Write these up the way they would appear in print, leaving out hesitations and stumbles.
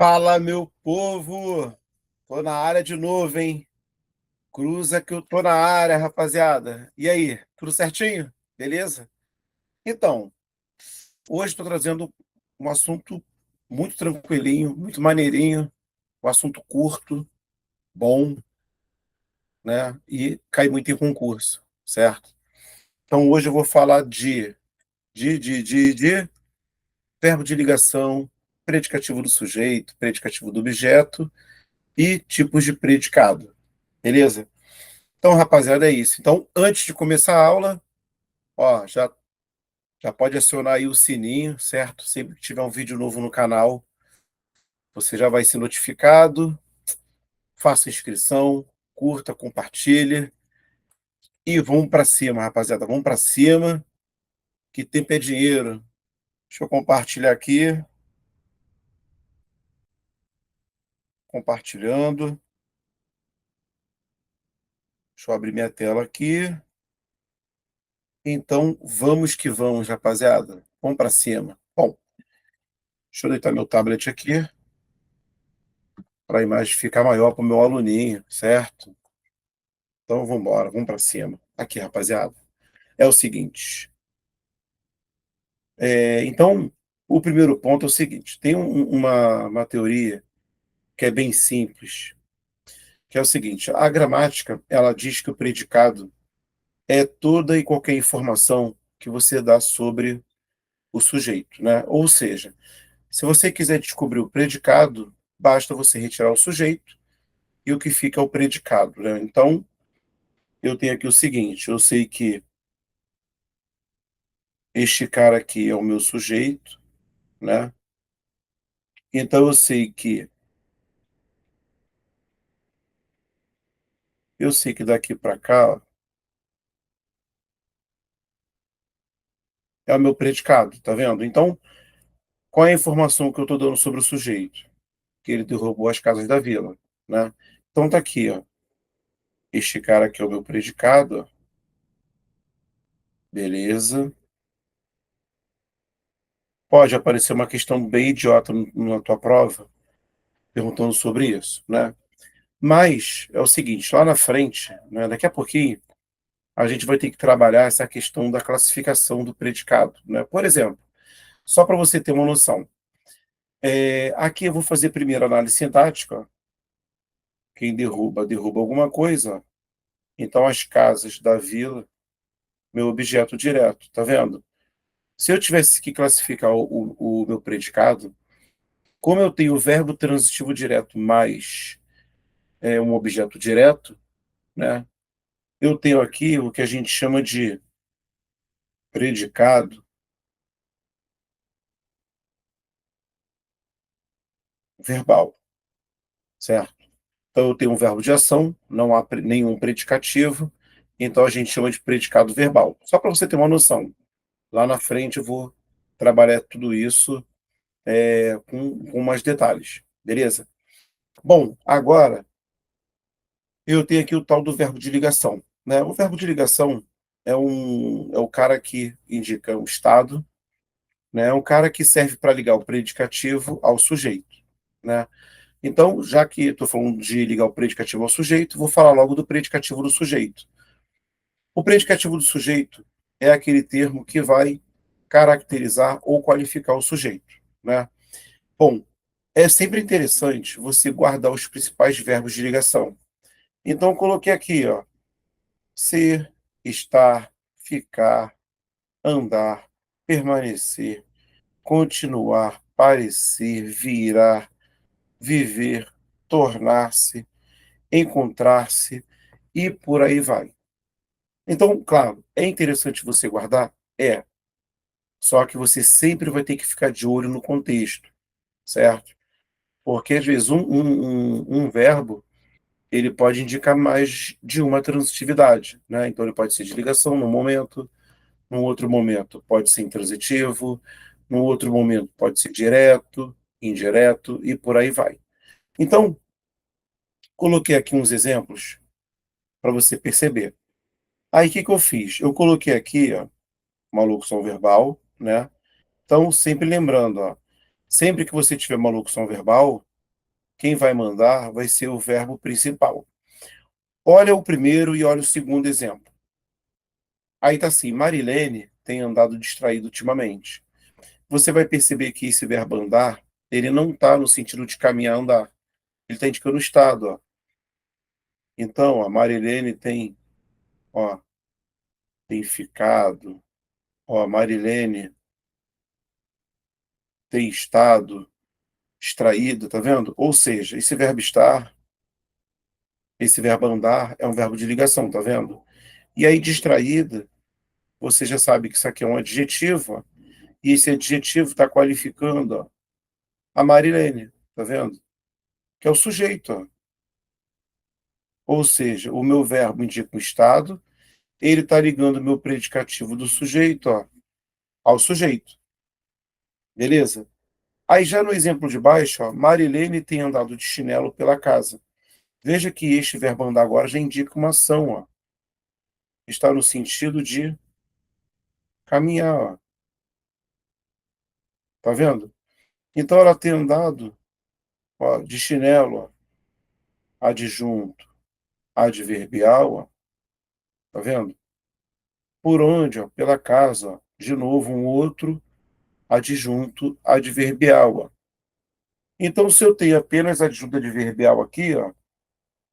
Fala, meu povo! Tô na área de novo, hein? Cruza que eu tô na área, rapaziada. E aí, tudo certinho? Beleza? Então, hoje estou trazendo um assunto muito tranquilinho, muito maneirinho, um assunto curto, bom, né? E cai muito em concurso, certo? Então, hoje eu vou falar de verbo de ligação, predicativo do sujeito, predicativo do objeto e tipos de predicado, beleza? Então, rapaziada, é isso. Então, antes de começar a aula, ó, já pode acionar aí o sininho, certo? Sempre que tiver um vídeo novo no canal, você já vai ser notificado. Faça inscrição, curta, compartilhe e vamos para cima, rapaziada. Vamos para cima, que tempo é dinheiro. Deixa eu compartilhar aqui, compartilhando. Deixa eu abrir minha tela aqui. Então, vamos que vamos, rapaziada. Vamos para cima. Bom, deixa eu deitar meu tablet aqui para a imagem ficar maior para o meu aluninho, certo? Então vamos embora, vamos para cima. Aqui, rapaziada. É o seguinte. Então, o primeiro ponto é o seguinte: tem uma teoria que é bem simples, que é o seguinte: a gramática ela diz que o predicado é toda e qualquer informação que você dá sobre o sujeito, né? Ou seja, se você quiser descobrir o predicado, basta você retirar o sujeito e o que fica é o predicado, né? Então, eu tenho aqui o seguinte: eu sei que este cara aqui é o meu sujeito, né? Então eu sei que daqui para cá ó, é o meu predicado, tá vendo? Então, qual é a informação que eu estou dando sobre o sujeito? Que ele derrubou as casas da vila, né? Então tá aqui, ó. Este cara aqui é o meu predicado, ó. Beleza. Pode aparecer uma questão bem idiota na tua prova, perguntando sobre isso, né? Mas é o seguinte, lá na frente, né, daqui a pouquinho, a gente vai ter que trabalhar essa questão da classificação do predicado, né? Por exemplo, só para você ter uma noção, aqui eu vou fazer primeiro a análise sintática, ó. Quem derruba, derruba alguma coisa, ó. Então, as casas da vila, meu objeto direto, tá vendo? Se eu tivesse que classificar o meu predicado, como eu tenho o verbo transitivo direto mais um objeto direto, né? Eu tenho aqui o que a gente chama de predicado verbal, certo? Então, eu tenho um verbo de ação, não há nenhum predicativo, então a gente chama de predicado verbal. Só para você ter uma noção. Lá na frente eu vou trabalhar tudo isso com mais detalhes, beleza? Bom, agora eu tenho aqui o tal do verbo de ligação, né? O verbo de ligação é o cara que indica o estado, né? É um cara que serve para ligar o predicativo ao sujeito, né? Então, já que estou falando de ligar o predicativo ao sujeito, vou falar logo do predicativo do sujeito. O predicativo do sujeito é aquele termo que vai caracterizar ou qualificar o sujeito, né? Bom, é sempre interessante você guardar os principais verbos de ligação. Então, eu coloquei aqui, ó, ser, estar, ficar, andar, permanecer, continuar, parecer, virar, viver, tornar-se, encontrar-se e por aí vai. Então, claro, é interessante você guardar? É. Só que você sempre vai ter que ficar de olho no contexto, certo? Porque às vezes um verbo ele pode indicar mais de uma transitividade, né? Então ele pode ser de ligação num momento, num outro momento pode ser intransitivo, num outro momento pode ser direto, indireto e por aí vai. Então, coloquei aqui uns exemplos para você perceber. Aí o que que eu fiz? Eu coloquei aqui, ó, uma locução verbal, né? Então, sempre lembrando, ó, sempre que você tiver uma locução verbal, quem vai mandar vai ser o verbo principal. Olha o primeiro e olha o segundo exemplo. Aí tá assim, Marilene tem andado distraída ultimamente. Você vai perceber que esse verbo andar, ele não está no sentido de caminhar, andar. Ele está indicando o estado, ó. Então, a Marilene ó, tem ficado, ó, a Marilene tem estado distraída, tá vendo? Ou seja, esse verbo estar, esse verbo andar é um verbo de ligação, tá vendo? E aí, distraída, você já sabe que isso aqui é um adjetivo, ó, e esse adjetivo está qualificando, ó, a Marilene, tá vendo? Que é o sujeito, ó. Ou seja, o meu verbo indica um estado, ele está ligando o meu predicativo do sujeito, ó, ao sujeito. Beleza? Aí já no exemplo de baixo, ó, Marilene tem andado de chinelo pela casa. Veja que este verbo andar agora já indica uma ação, ó. Está no sentido de caminhar, ó. Tá vendo? Então ela tem andado, ó, de chinelo, ó, adjunto, adverbial, ó. Tá vendo? Por onde, ó? Pela casa, ó. De novo um outro adjunto adverbial, ó. Então, se eu tenho apenas adjunto adverbial aqui, ó,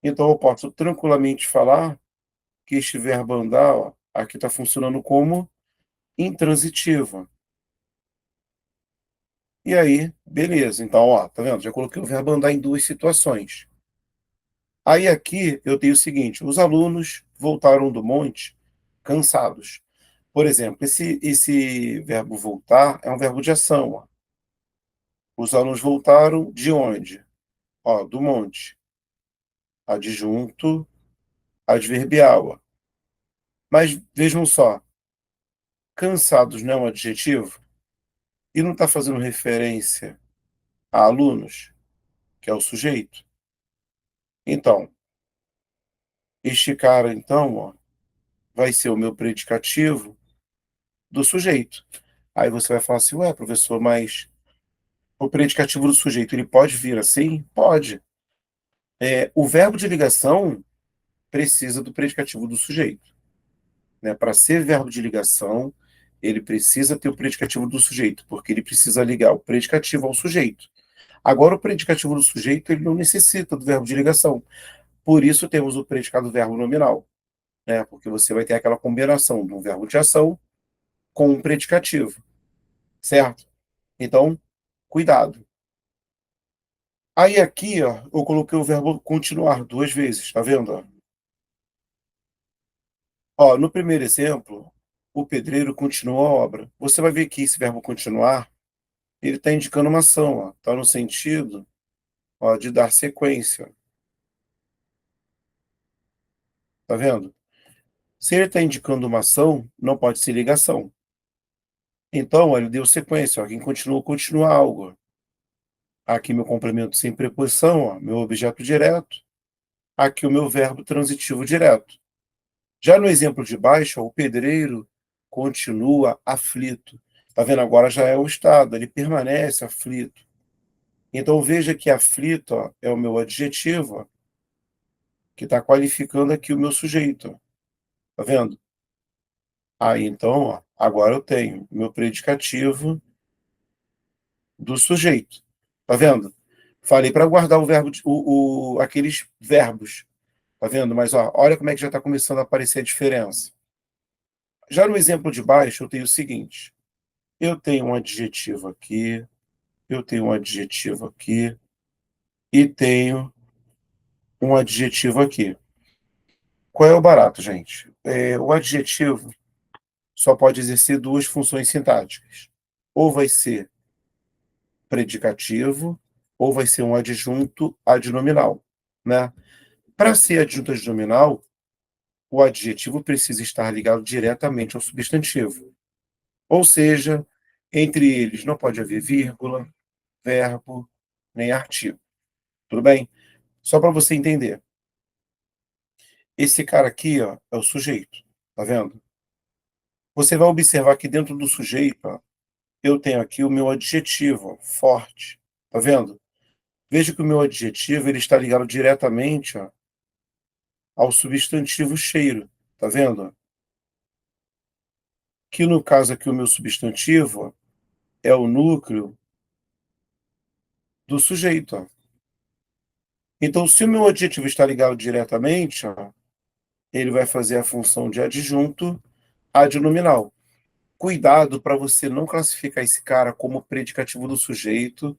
então eu posso tranquilamente falar que este verbo andar, ó, aqui está funcionando como intransitivo. E aí, beleza. Então, ó, tá vendo? Já coloquei o verbo andar em duas situações. Aí aqui eu tenho o seguinte: os alunos voltaram do monte cansados. Por exemplo, esse verbo voltar é um verbo de ação. Ó. Os alunos voltaram de onde? Ó, do monte. Adjunto adverbial. Ó. Mas vejam só, cansados não é um adjetivo? E não está fazendo referência a alunos, que é o sujeito? Então, este cara, então, ó, vai ser o meu predicativo do sujeito. Aí você vai falar assim, ué, professor, mas o predicativo do sujeito, ele pode vir assim? Pode. O verbo de ligação precisa do predicativo do sujeito. Né? Para ser verbo de ligação, ele precisa ter o predicativo do sujeito, porque ele precisa ligar o predicativo ao sujeito. Agora, o predicativo do sujeito, ele não necessita do verbo de ligação. Por isso, temos o predicado verbo nominal, né? Porque você vai ter aquela combinação de um verbo de ação com um predicativo, certo? Então, cuidado. Aí aqui, ó, eu coloquei o verbo continuar duas vezes, tá vendo? Ó, no primeiro exemplo, o pedreiro continuou a obra. Você vai ver que esse verbo continuar, ele está indicando uma ação, ó, tá no sentido, ó, de dar sequência, tá vendo? Se ele está indicando uma ação, não pode ser ligação. Então, ó, ele deu sequência, ó, quem continua, continua algo. Aqui meu complemento sem preposição, ó, meu objeto direto. Aqui o meu verbo transitivo direto. Já no exemplo de baixo, ó, o pedreiro continua aflito. Tá vendo? Agora já é o estado, ele permanece aflito. Então veja que aflito, ó, é o meu adjetivo, ó, que está qualificando aqui o meu sujeito. Ó. Tá vendo? Aí então, ó, agora eu tenho o meu predicativo do sujeito. Tá vendo? Falei para guardar o verbo, aqueles verbos. Tá vendo? Mas ó, olha como é que já está começando a aparecer a diferença. Já no exemplo de baixo, eu tenho o seguinte: eu tenho um adjetivo aqui, eu tenho um adjetivo aqui e tenho um adjetivo aqui. Qual é o barato, gente? O adjetivo só pode exercer duas funções sintáticas. Ou vai ser predicativo, ou vai ser um adjunto adnominal, né? Para ser adjunto adnominal, o adjetivo precisa estar ligado diretamente ao substantivo. Ou seja, entre eles não pode haver vírgula, verbo, nem artigo. Tudo bem? Só para você entender. Esse cara aqui, ó, é o sujeito. Tá vendo? Você vai observar que dentro do sujeito, ó, eu tenho aqui o meu adjetivo, ó, forte. Tá vendo? Veja que o meu adjetivo ele está ligado diretamente, ó, ao substantivo cheiro. Tá vendo? Ó? Que no caso aqui o meu substantivo ó, é o núcleo do sujeito. Ó. Então, se o meu adjetivo está ligado diretamente, ó, ele vai fazer a função de adjunto adnominal. Cuidado para você não classificar esse cara como predicativo do sujeito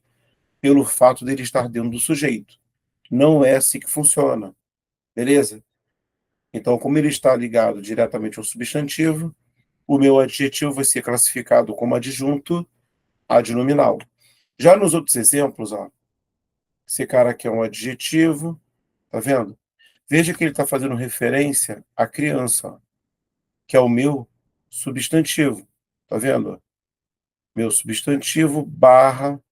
pelo fato dele estar dentro do sujeito. Não é assim que funciona, beleza? Então, como ele está ligado diretamente ao substantivo, o meu adjetivo vai ser classificado como adjunto adnominal. Já nos outros exemplos, ó, esse cara aqui é um adjetivo, tá vendo? Veja que ele está fazendo referência à criança, ó, que é o meu substantivo, tá vendo? Meu substantivo barra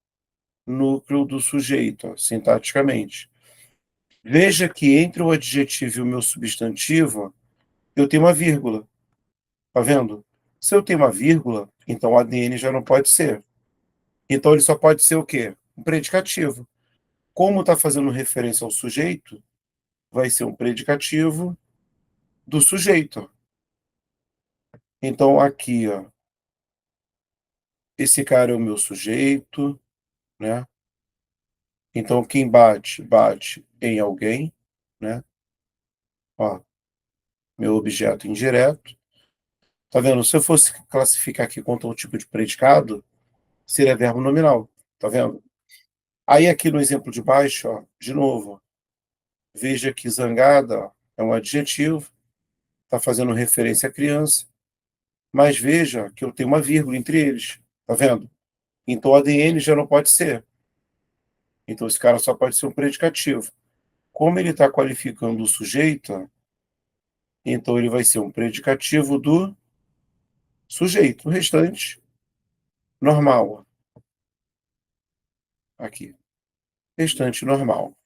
núcleo do sujeito, ó, sintaticamente. Veja que entre o adjetivo e o meu substantivo, ó, eu tenho uma vírgula, tá vendo? Se eu tenho uma vírgula, então o ADN já não pode ser. Então ele só pode ser o quê? Um predicativo. Como está fazendo referência ao sujeito, vai ser um predicativo do sujeito. Então aqui, ó, esse cara é o meu sujeito, né? Então quem bate, bate em alguém, né? Ó, meu objeto indireto. Tá vendo? Se eu fosse classificar aqui quanto ao tipo de predicado, seria verbo nominal. Tá vendo? Aí aqui no exemplo de baixo, ó, de novo, ó, veja que zangada ó, é um adjetivo, está fazendo referência à criança, mas veja que eu tenho uma vírgula entre eles. Tá vendo? Então o ADN já não pode ser. Então esse cara só pode ser um predicativo. Como ele está qualificando o sujeito, ó, então ele vai ser um predicativo do sujeito. O restante, normal. Ó, aqui. Restante normal.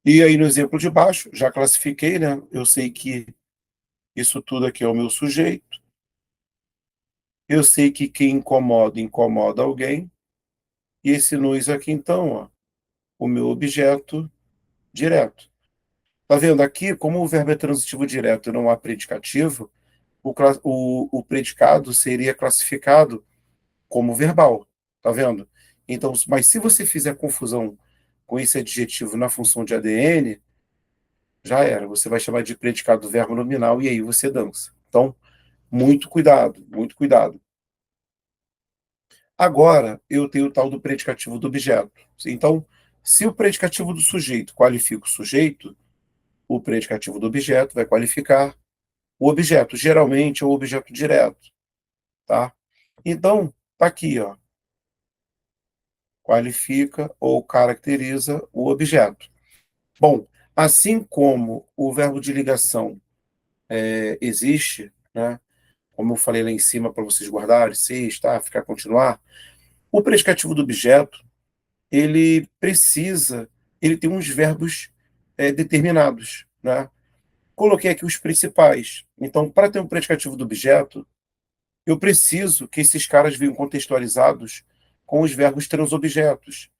E aí, no exemplo de baixo, já classifiquei, né? Eu sei que isso tudo aqui é o meu sujeito. Eu sei que quem incomoda, incomoda alguém. E esse nós aqui, então, ó, o meu objeto direto. Tá vendo aqui, como o verbo é transitivo direto e não há predicativo, o predicado seria classificado como verbal. Tá vendo? Então, mas se você fizer confusão com esse adjetivo na função de ADN, já era. Você vai chamar de predicado do verbo nominal e aí você dança. Então, muito cuidado, muito cuidado. Agora, eu tenho o tal do predicativo do objeto. Então, se o predicativo do sujeito qualifica o sujeito, o predicativo do objeto vai qualificar o objeto. Geralmente é o objeto direto, tá? Então, tá aqui, ó. Qualifica ou caracteriza o objeto. Bom, assim como o verbo de ligação existe, né? Como eu falei lá em cima para vocês guardarem, se, estar, ficar, continuar, o predicativo do objeto, ele precisa, ele tem uns verbos determinados, né? Coloquei aqui os principais. Então, para ter um predicativo do objeto, eu preciso que esses caras venham contextualizados com os verbos transobjetos,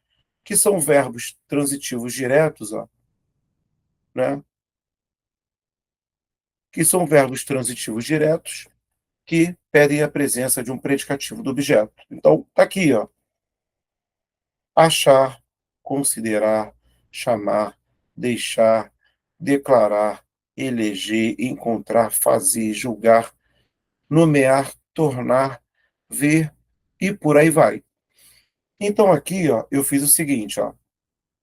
que são verbos transitivos diretos, ó, né? Que são verbos transitivos diretos que pedem a presença de um predicativo do objeto. Então, tá aqui, ó. Achar, considerar, chamar, deixar, declarar, eleger, encontrar, fazer, julgar, nomear, tornar, ver e por aí vai. Então aqui, ó, eu fiz o seguinte, ó.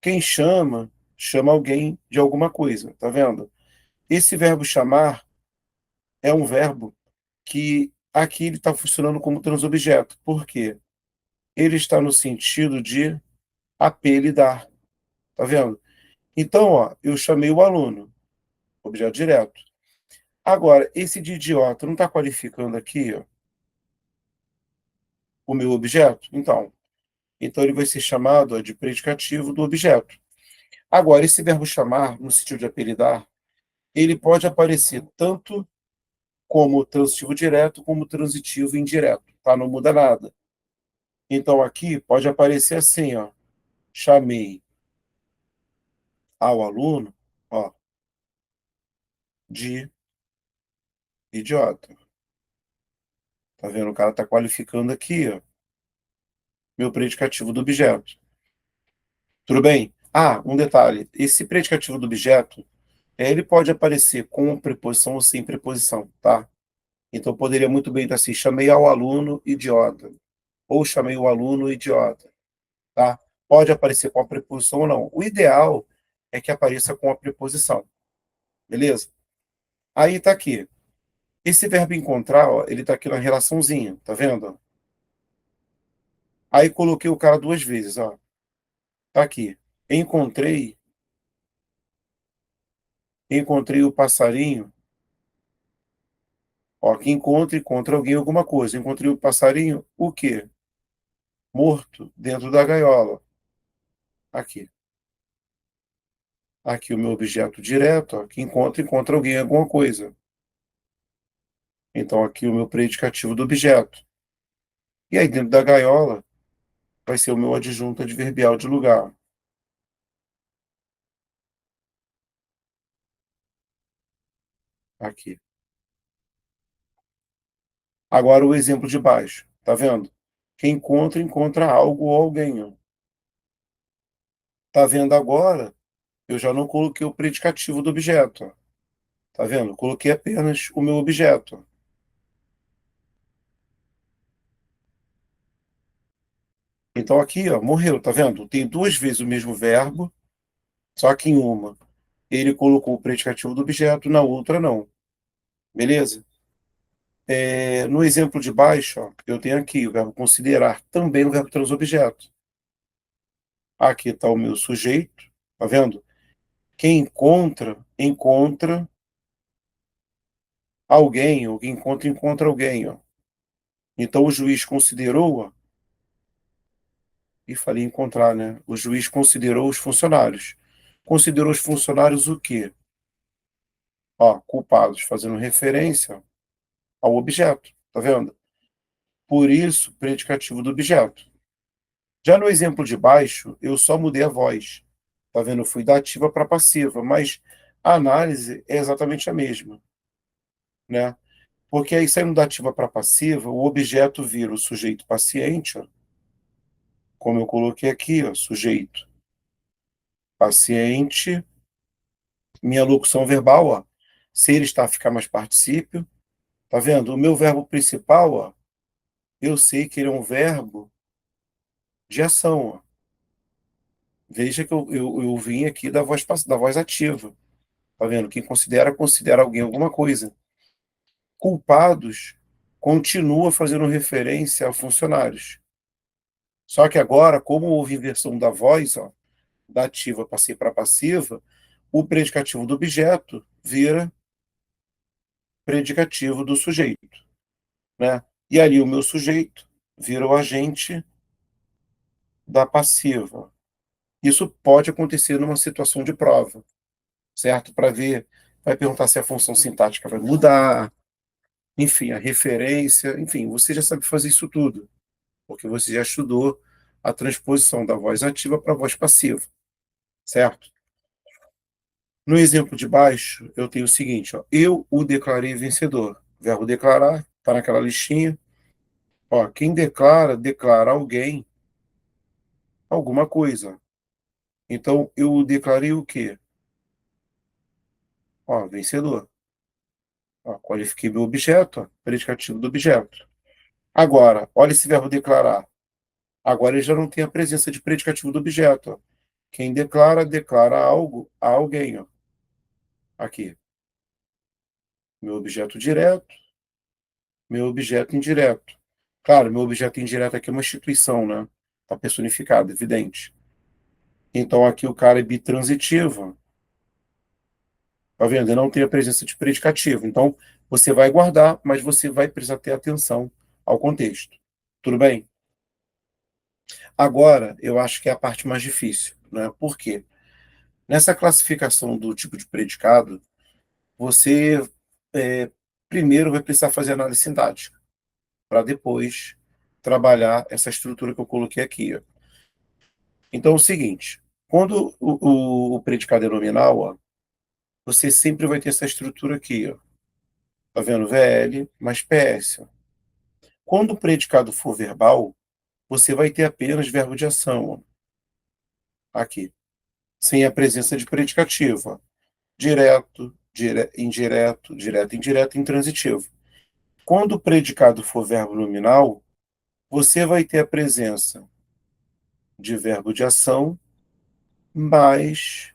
Quem chama, chama alguém de alguma coisa, tá vendo? Esse verbo chamar é um verbo que aqui ele está funcionando como transobjeto. Por quê? Ele está no sentido de apelidar, tá vendo? Então, ó, eu chamei o aluno, objeto direto. Agora, esse de idiota não está qualificando aqui, ó, o meu objeto? Então ele vai ser chamado ó, de predicativo do objeto. Agora, esse verbo chamar, no sentido de apelidar, ele pode aparecer tanto como transitivo direto, como transitivo indireto, tá? Não muda nada. Então aqui pode aparecer assim, ó, chamei ao aluno, ó, de idiota. Tá vendo? O cara tá qualificando aqui, ó, meu predicativo do objeto. Tudo bem? Ah, um detalhe. Esse predicativo do objeto, ele pode aparecer com preposição ou sem preposição, tá? Então poderia muito bem estar assim, chamei ao aluno idiota, ou chamei o aluno idiota, tá? Pode aparecer com a preposição ou não. O ideal é que apareça com a preposição, beleza? Aí tá aqui. Esse verbo encontrar, ó, ele tá aqui na relaçãozinha, tá vendo? Aí coloquei o cara duas vezes, ó. Tá aqui. Encontrei, encontrei o passarinho. Ó, que encontra alguém alguma coisa. Encontrei o passarinho, o quê? Morto dentro da gaiola. Aqui. Aqui o meu objeto direto, ó, que encontra alguém alguma coisa. Então aqui o meu predicativo do objeto. E aí dentro da gaiola vai ser o meu adjunto adverbial de lugar. Aqui. Agora o exemplo de baixo, tá vendo? Quem encontra algo ou alguém, ó. Tá vendo agora? Eu já não coloquei o predicativo do objeto, ó. Tá vendo? Coloquei apenas o meu objeto. Então aqui, ó, morreu, tá vendo? Tem duas vezes o mesmo verbo, só que em uma ele colocou o predicativo do objeto, na outra não. Beleza? No exemplo de baixo, ó, eu tenho aqui o verbo considerar, também o verbo transobjeto. Aqui está o meu sujeito, tá vendo? Quem encontra alguém, ou quem encontra alguém, ó. Então o juiz considerou, ó, e falei encontrar, né? O juiz considerou os funcionários. Considerou os funcionários o quê? Ó, culpados, fazendo referência ao objeto, tá vendo? Por isso, predicativo do objeto. Já no exemplo de baixo, eu só mudei a voz. Tá vendo? Eu fui da ativa para passiva, mas a análise é exatamente a mesma, né? Porque aí saindo da ativa para passiva, o objeto vira o sujeito paciente, ó, como eu coloquei aqui, ó, sujeito paciente, minha locução verbal, ó, se ele está, ficar mais particípio, tá vendo? O meu verbo principal, ó, eu sei que ele é um verbo de ação, ó. Veja que eu vim aqui da voz ativa. Tá vendo? Quem considera alguém alguma coisa. Culpados continua fazendo referência a funcionários. Só que agora, como houve inversão da voz, ó, da ativa passei para passiva, o predicativo do objeto vira predicativo do sujeito, né? E ali o meu sujeito vira o agente da passiva. Isso pode acontecer numa situação de prova, certo? Para ver, vai perguntar se a função sintática vai mudar, enfim, a referência, enfim, você já sabe fazer isso tudo, porque você já estudou a transposição da voz ativa para a voz passiva, certo? No exemplo de baixo, eu tenho o seguinte, ó, eu o declarei vencedor. Verbo declarar, está naquela listinha. Ó, quem declara, declara alguém, alguma coisa. Então, eu o declarei o quê? Ó, vencedor. Ó, qualifiquei meu objeto, ó, predicativo do objeto. Agora, olha esse verbo declarar. Agora ele já não tem a presença de predicativo do objeto. Ó. Quem declara, declara algo a alguém. Ó. Aqui. Meu objeto direto, meu objeto indireto. Claro, meu objeto indireto aqui é uma instituição, né? Está personificado, evidente. Então aqui o cara é bitransitivo. Tá vendo? Ele não tem a presença de predicativo. Então você vai guardar, mas você vai precisar ter atenção ao contexto. Tudo bem? Agora, eu acho que é a parte mais difícil, né? Por quê? Nessa classificação do tipo de predicado, você primeiro vai precisar fazer análise sintática, para depois trabalhar essa estrutura que eu coloquei aqui. Ó. Então é o seguinte, quando o predicado é nominal, ó, você sempre vai ter essa estrutura aqui, ó. Tá vendo? VL mais PS. Ó. Quando o predicado for verbal, você vai ter apenas verbo de ação, ó, aqui, sem a presença de predicativo, ó. Direto, indireto, direto, indireto, intransitivo. Quando o predicado for verbo nominal, você vai ter a presença de verbo de ação mais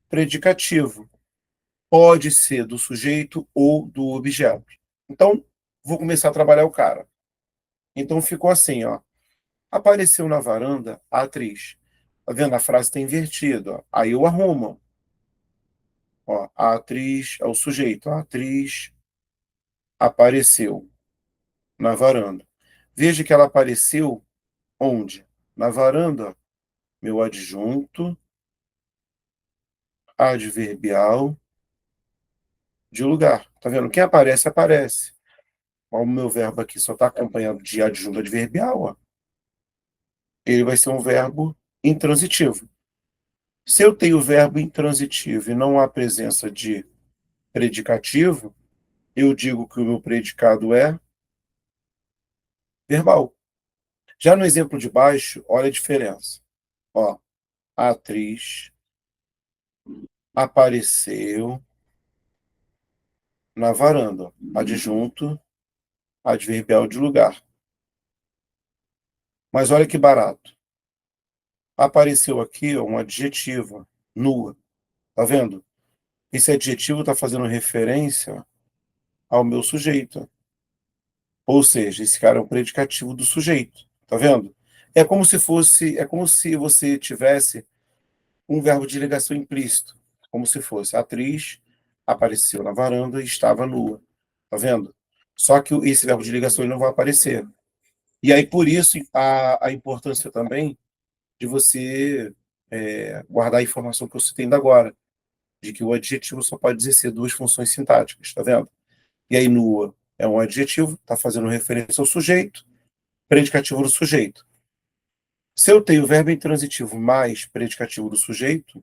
predicativo. Pode ser do sujeito ou do objeto. Então, vou começar a trabalhar o cara. Então ficou assim, ó. Apareceu na varanda a atriz. Tá vendo? A frase está invertida. Ó. Aí eu arrumo. Ó, a atriz é o sujeito. A atriz apareceu na varanda. Veja que ela apareceu onde? Na varanda. Meu adjunto, adverbial de lugar. Tá vendo? Quem aparece, aparece. Ó, o meu verbo aqui só está acompanhado de adjunto adverbial. Ó. Ele vai ser um verbo intransitivo. Se eu tenho verbo intransitivo e não há presença de predicativo, eu digo que o meu predicado é verbal. Já no exemplo de baixo, olha a diferença. Ó, a atriz apareceu na varanda. Adjunto, adverbial de lugar. Mas olha que barato. Apareceu aqui ó, um adjetivo, nua. Tá vendo? Esse adjetivo está fazendo referência ao meu sujeito. Ou seja, esse cara é um predicativo do sujeito. Tá vendo? É como se você tivesse um verbo de ligação implícito, como se fosse a atriz apareceu na varanda e estava nua. Tá vendo? Só que esse verbo de ligação ele não vai aparecer. E aí, por isso, a importância também de você guardar a informação que eu citei ainda agora, de que o adjetivo só pode exercer duas funções sintáticas, tá vendo? E aí, nua é um adjetivo, está fazendo referência ao sujeito, predicativo do sujeito. Se eu tenho verbo intransitivo mais predicativo do sujeito,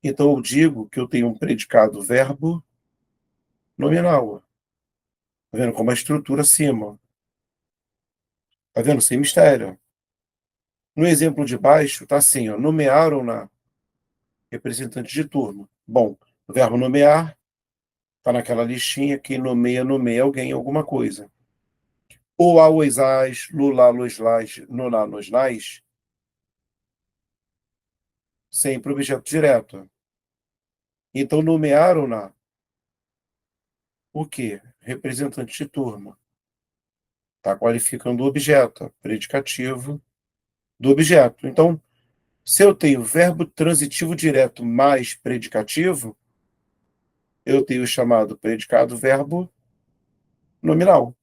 então eu digo que eu tenho um predicado verbo nominal. Tá vendo? Com uma estrutura acima. Tá vendo? Sem mistério. No exemplo de baixo, tá assim, ó, nomearam na representante de turma. Bom, o verbo nomear tá naquela listinha que nomeia alguém, alguma coisa. O, a, os, as, lula, los, las, noná, nos, nas, sempre objeto direto. Então, nomearam na o quê? Representante de turma. Está qualificando o objeto, predicativo do objeto. Então, se eu tenho verbo transitivo direto mais predicativo, eu tenho o chamado predicado verbo nominal.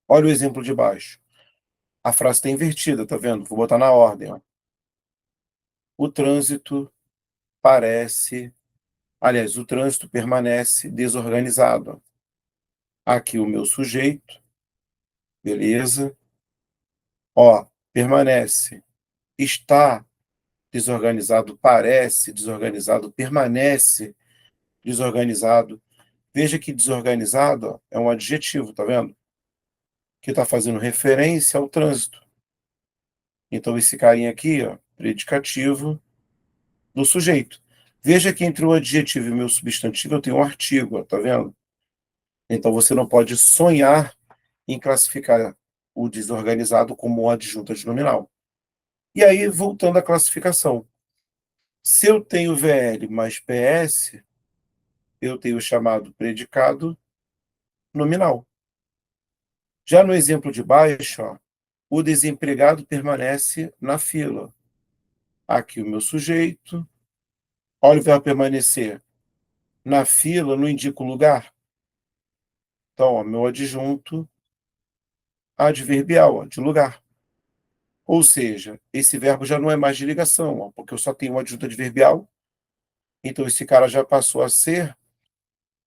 Olha o exemplo de baixo. A frase está invertida, tá vendo? Vou botar na ordem. Ó. O trânsito parece. Aliás, o trânsito permanece desorganizado. Aqui o meu sujeito, beleza? Ó, permanece. Está desorganizado, parece desorganizado, permanece desorganizado. Veja que desorganizado ó, é um adjetivo, tá vendo? Que está fazendo referência ao trânsito. Então, esse carinha aqui, ó, predicativo do sujeito. Veja que entre o adjetivo e o meu substantivo eu tenho um artigo, ó, tá vendo? Então, você não pode sonhar em classificar o desorganizado como um adjunto adnominal. E aí, voltando à classificação. Se eu tenho VL mais PS, eu tenho o chamado predicado nominal. Já no exemplo de baixo, ó, o desempregado permanece na fila. Aqui o meu sujeito. Olha o verbo permanecer. Na fila não indica o lugar. Então, ó, meu adjunto adverbial, ó, de lugar. Ou seja, esse verbo já não é mais de ligação, ó, porque eu só tenho um adjunto adverbial. Então, esse cara já passou a ser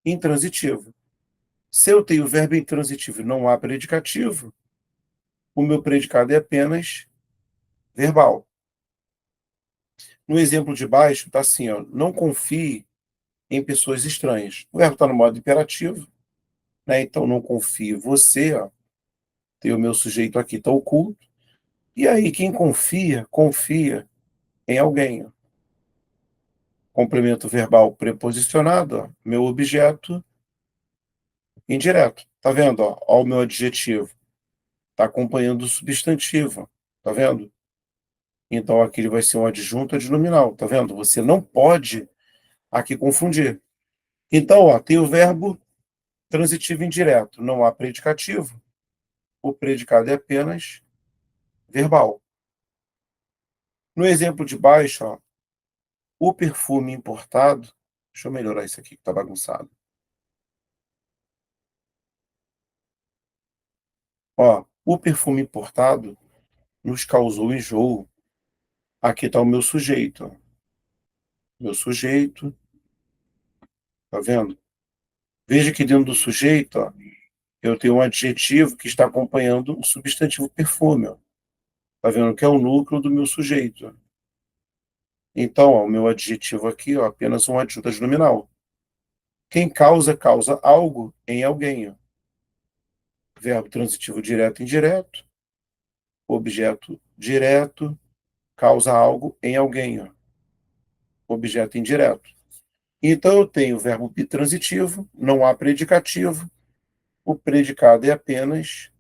intransitivo. Se eu tenho verbo intransitivo e não há predicativo, o meu predicado é apenas verbal. No exemplo de baixo, está assim, ó, não confie em pessoas estranhas. O verbo está no modo imperativo, né? Então, não confie em você, ó, tem o meu sujeito aqui, está oculto. E aí, quem confia, confia em alguém. Ó. Complemento verbal preposicionado, ó, meu objeto indireto. Tá vendo? Ó, o meu adjetivo. Está acompanhando o substantivo. Tá vendo? Então, aqui ele vai ser um adjunto adnominal. Tá vendo? Você não pode aqui confundir. Então, ó, tem o verbo transitivo indireto. Não há predicativo. O predicado é apenas verbal. No exemplo de baixo, ó, o perfume importado. Deixa eu melhorar isso aqui que está bagunçado. Ó, o perfume importado nos causou enjoo. Aqui está o meu sujeito. Ó. Meu sujeito, tá vendo? Veja que dentro do sujeito, ó, eu tenho um adjetivo que está acompanhando o substantivo perfume. Ó. Tá vendo que é o núcleo do meu sujeito. Ó. Então, ó, o meu adjetivo aqui, ó, apenas um adjunto adnominal. Quem causa, causa algo em alguém. Ó. Verbo transitivo direto e indireto. Objeto direto causa algo em alguém. Ó. Objeto indireto. Então, eu tenho o verbo bitransitivo, não há predicativo. O predicado é apenas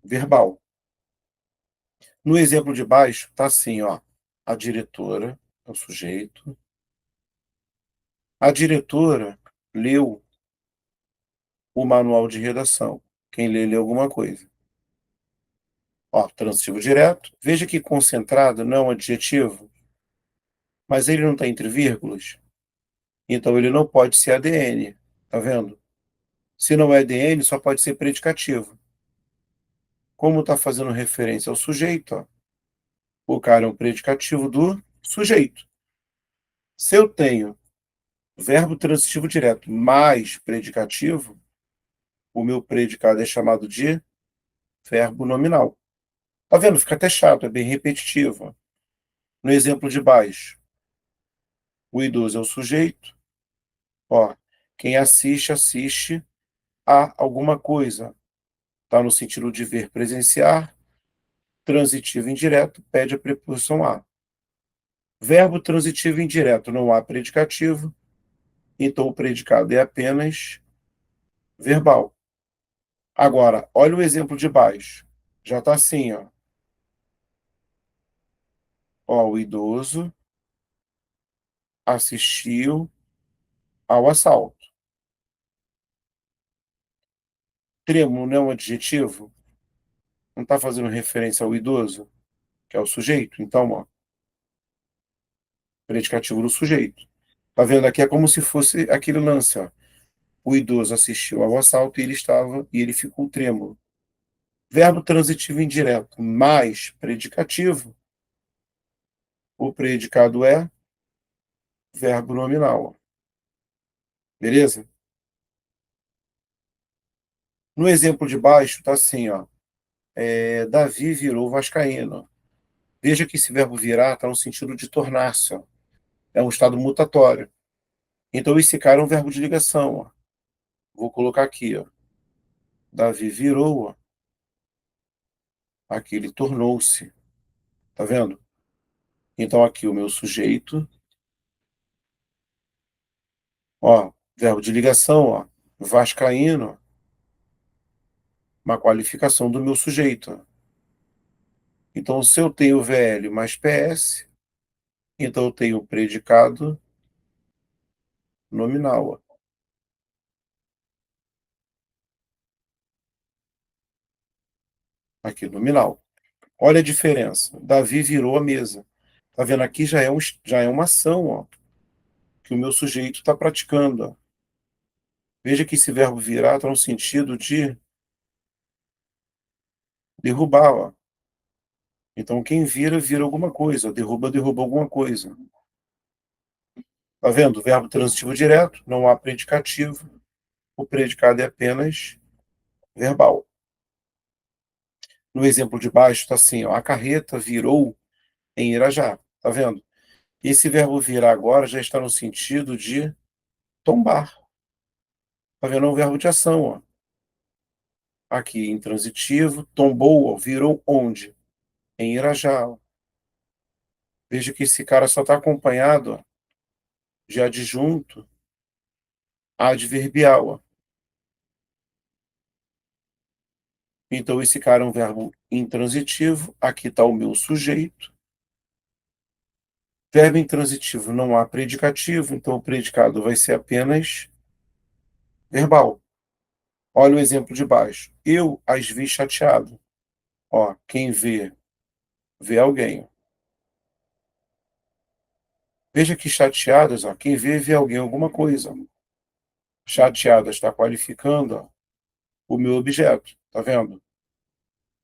verbal. No exemplo de baixo, está assim, ó. A diretora é o sujeito. A diretora leu o manual de redação. Quem lê, lê alguma coisa. Ó, transitivo direto. Veja que concentrado não é um adjetivo, mas ele não está entre vírgulas. Então ele não pode ser ADN. Tá vendo? Se não é ADN, só pode ser predicativo. Como está fazendo referência ao sujeito, ó, o cara é um predicativo do sujeito. Se eu tenho verbo transitivo direto mais predicativo, o meu predicado é chamado de verbo nominal. Tá vendo? Fica até chato, é bem repetitivo. No exemplo de baixo, o idoso é o sujeito. Ó, quem assiste, assiste a alguma coisa. Tá no sentido de ver, presenciar. Transitivo indireto pede a preposição a. Verbo transitivo indireto não há predicativo, então o predicado é apenas verbal. Agora, olha o exemplo de baixo. Já está assim, ó. Ó, o idoso assistiu ao assalto. Trêmulo não é um adjetivo? Não está fazendo referência ao idoso, que é o sujeito? Então, ó, predicativo do sujeito. Tá vendo aqui? É como se fosse aquele lance, ó. O idoso assistiu ao assalto e ele ficou trêmulo. Verbo transitivo indireto mais predicativo, o predicado é verbo nominal. Ó. Beleza? No exemplo de baixo, tá assim, ó. Davi virou vascaíno. Veja que esse verbo virar está no sentido de tornar-se. Ó. É um estado mutatório. Então, esse cara é um verbo de ligação. Ó. Vou colocar aqui. Ó. Davi virou. Ó. Aqui ele tornou-se. Tá vendo? Então, aqui o meu sujeito. Ó, verbo de ligação. Ó. Vascaíno. Uma qualificação do meu sujeito. Ó. Então, se eu tenho VL mais PS, então eu tenho o predicado nominal. Ó. Aqui, nominal. Olha a diferença. Davi virou a mesa. Tá vendo? Aqui já é uma ação, ó, que o meu sujeito está praticando. Ó. Veja que esse verbo virar está no sentido de derrubar. Ó. Então, quem vira, vira alguma coisa. Derruba, derruba alguma coisa. Tá vendo? Verbo transitivo direto, não há predicativo. O predicado é apenas verbal. No exemplo de baixo está assim, ó, a carreta virou em Irajá, tá vendo? Esse verbo virar agora já está no sentido de tombar, tá vendo? É um verbo de ação, ó. Aqui, intransitivo, tombou, ó, virou onde? Em Irajá, ó. Veja que esse cara só está acompanhado, ó, de adjunto adverbial, ó. Então, esse cara é um verbo intransitivo, aqui está o meu sujeito. Verbo intransitivo não há predicativo, então o predicado vai ser apenas verbal. Olha o exemplo de baixo. Eu as vi chateado. Ó, quem vê, vê alguém. Veja que chateadas, ó, quem vê, vê alguém, alguma coisa. Chateada está qualificando, ó, o meu objeto, tá vendo?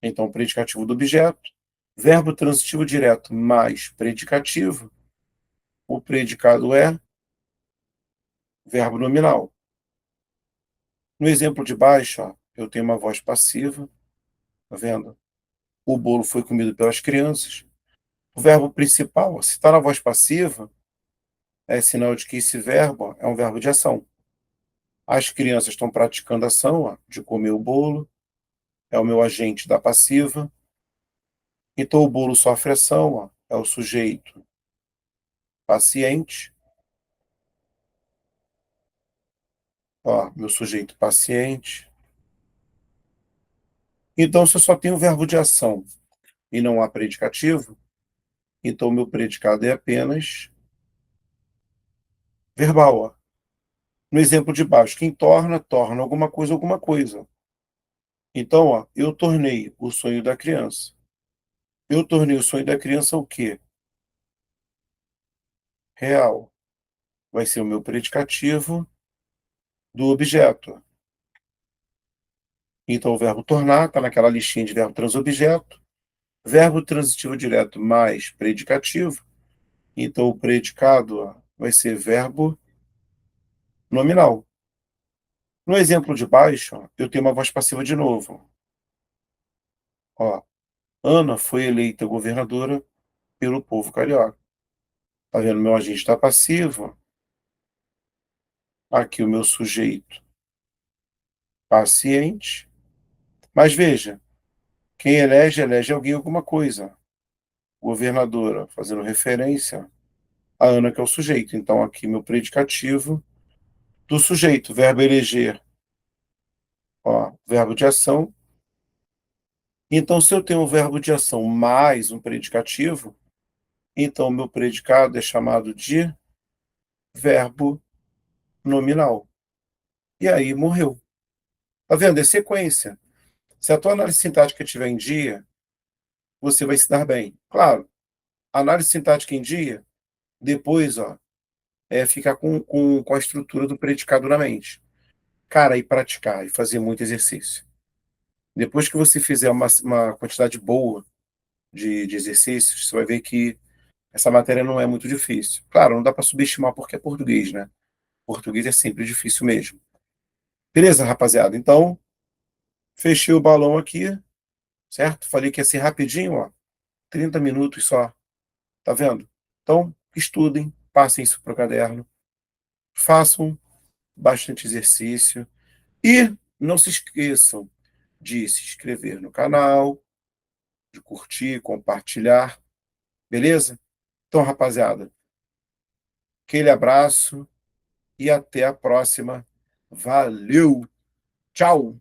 Então, predicativo do objeto, verbo transitivo direto mais predicativo, o predicado é verbo nominal. No exemplo de baixo, ó, eu tenho uma voz passiva, tá vendo? O bolo foi comido pelas crianças. O verbo principal, ó, se está na voz passiva, é sinal de que esse verbo ó, é um verbo de ação. As crianças estão praticando a ação ó, de comer o bolo, é o meu agente da passiva. Então o bolo sofre ação, ó, é o sujeito paciente, ó, meu sujeito paciente. Então, se eu só tenho o verbo de ação e não há predicativo, então o meu predicado é apenas verbal. Ó. No exemplo de baixo, quem torna, torna alguma coisa, alguma coisa. Então, ó, eu tornei o sonho da criança. Eu tornei o sonho da criança o quê? Real. Vai ser o meu predicativo do objeto. Então, o verbo tornar está naquela listinha de verbo transobjeto. Verbo transitivo direto mais predicativo. Então, o predicado ó, vai ser verbo nominal. No exemplo de baixo, ó, eu tenho uma voz passiva de novo. Ó, Ana foi eleita governadora pelo povo carioca. Tá vendo? Meu agente está passivo. Aqui o meu sujeito paciente. Mas veja, quem elege, elege alguém alguma coisa. Governadora, fazendo referência a Ana, que é o sujeito. Então, aqui meu predicativo do sujeito, verbo eleger, ó, verbo de ação. Então, se eu tenho um verbo de ação mais um predicativo, então meu predicado é chamado de verbo nominal. E aí morreu. Tá vendo? É sequência. Se a tua análise sintática estiver em dia, você vai se dar bem. Claro, análise sintática em dia, depois, ó, ficar com a estrutura do predicado na mente. Cara, e praticar, e fazer muito exercício. Depois que você fizer uma quantidade boa de exercícios, você vai ver que essa matéria não é muito difícil. Claro, não dá para subestimar porque é português, né? Português é sempre difícil mesmo. Beleza, rapaziada? Então, fechei o balão aqui, certo? Falei que ia ser rapidinho, ó. 30 minutos só. Tá vendo? Então, estudem, passem isso para o caderno, façam bastante exercício e não se esqueçam de se inscrever no canal, de curtir, compartilhar, beleza? Então, rapaziada, aquele abraço e até a próxima. Valeu! Tchau!